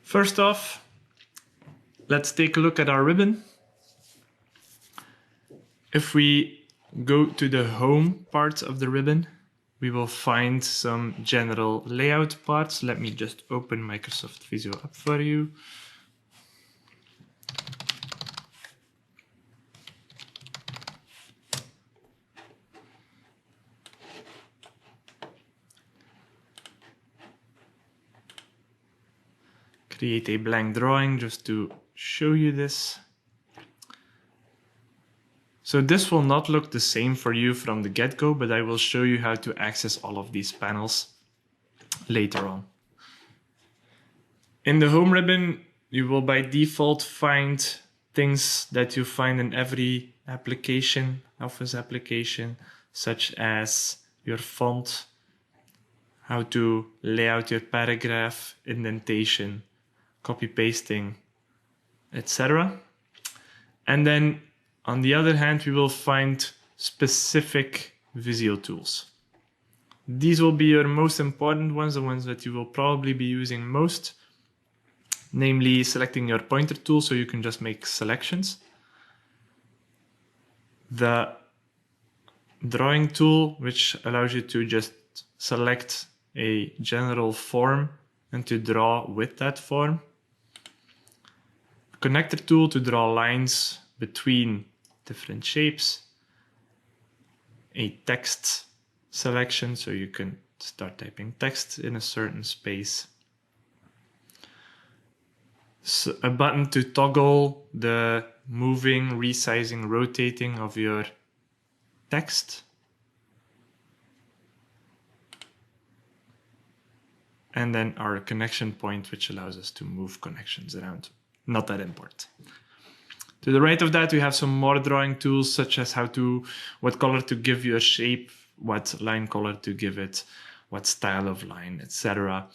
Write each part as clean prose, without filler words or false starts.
First off, let's take a look at our ribbon. If we go to the home part of the ribbon, we will find some general layout parts. Let me just open Microsoft Visio up for you. Create a blank drawing just to show you this. So this will not look the same for you from the get-go, but I will show you how to access all of these panels later on. In the home ribbon, you will by default find things that you find in every application, Office application, such as your font, how to lay out your paragraph, indentation, copy pasting, etc. And then on the other hand, we will find specific Visio tools. These will be your most important ones, the ones that you will probably be using most, namely selecting your pointer tool so you can just make selections. The drawing tool, which allows you to just select a general form and to draw with that form. Connector tool to draw lines between different shapes. A text selection, so you can start typing text in a certain space. So a button to toggle the moving, resizing, rotating of your text. And then our connection point, which allows us to move connections around. Not that important. To the right of that, we have some more drawing tools, such as what color to give your shape, what line color to give it, what style of line, etc.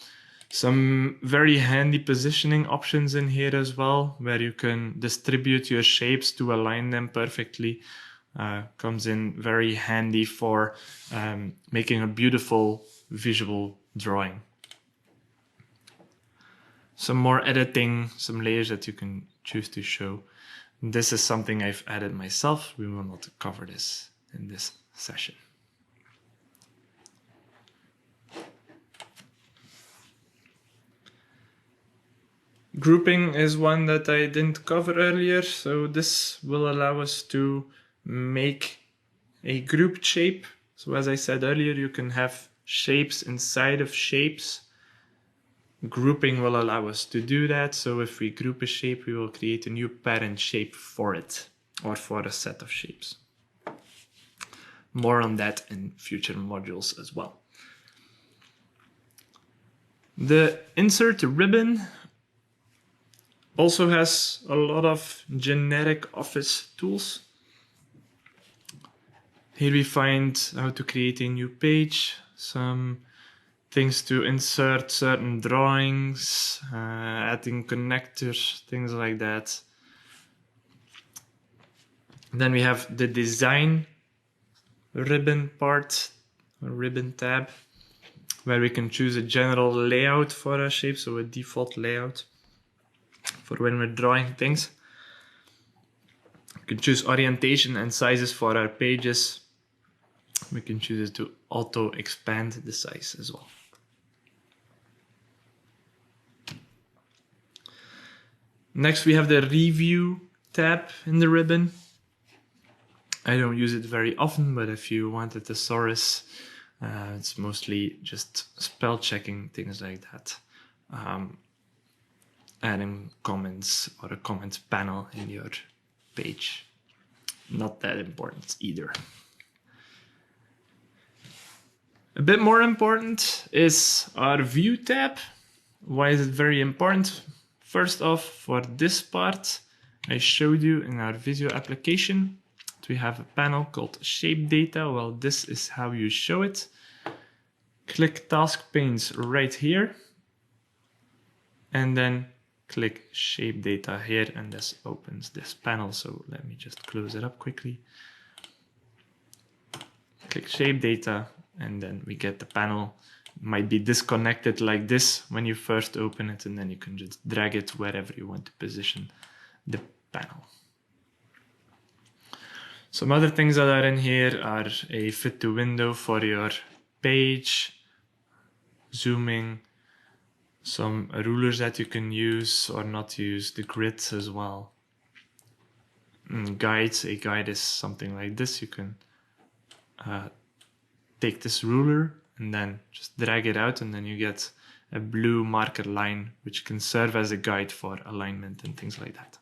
Some very handy positioning options in here as well, where you can distribute your shapes to align them perfectly. Comes in very handy for making a beautiful visual drawing. Some more editing, some layers that you can choose to show. This is something I've added myself. We will not cover this in this session. Grouping is one that I didn't cover earlier, so this will allow us to make a grouped shape. So as I said earlier, you can have shapes inside of shapes. Grouping will allow us to do that. So if we group a shape, we will create a new parent shape for it, or for a set of shapes. More on that in future modules as well. The insert ribbon also has a lot of generic Office tools. Here we find how to create a new page, some things to insert certain drawings, adding connectors, things like that. Then we have the design ribbon part, or ribbon tab, where we can choose a general layout for our shape, so a default layout for when we're drawing things. We can choose orientation and sizes for our pages. We can choose it to auto expand the size as well. Next, we have the review tab in the ribbon. I don't use it very often, but if you want a thesaurus, it's mostly just spell checking, things like that. Adding comments or a comment panel in your page. Not that important either. A bit more important is our view tab. Why is it very important? First off, for this part, I showed you in our Visio application, we have a panel called Shape Data. Well, this is how you show it. Click Task Panes right here, and then click Shape Data here, and this opens this panel. So let me just close it up quickly. Click Shape Data, and then we get the panel might be disconnected like this when you first open it, and then you can just drag it wherever you want to position the panel. Some other things that are in here are a fit to window for your page, zooming, some rulers that you can use or not use, the grids as well. Guides, a guide is something like this. You can take this ruler and then just drag it out, and then you get a blue marker line which can serve as a guide for alignment and things like that.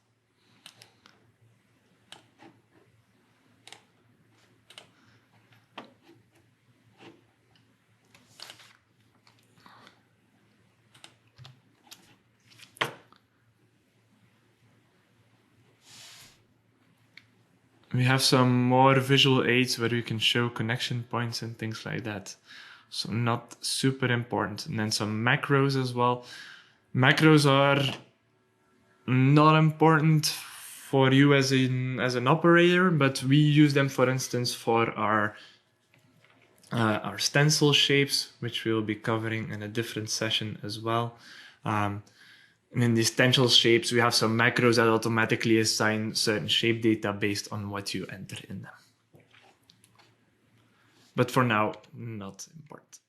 We have some more visual aids where we can show connection points and things like that. So not super important. And then some macros as well. Macros are not important for you as an operator, but we use them, for instance, for our stencil shapes, which we'll be covering in a different session as well. And in these stencil shapes, we have some macros that automatically assign certain shape data based on what you enter in them. But for now, not important.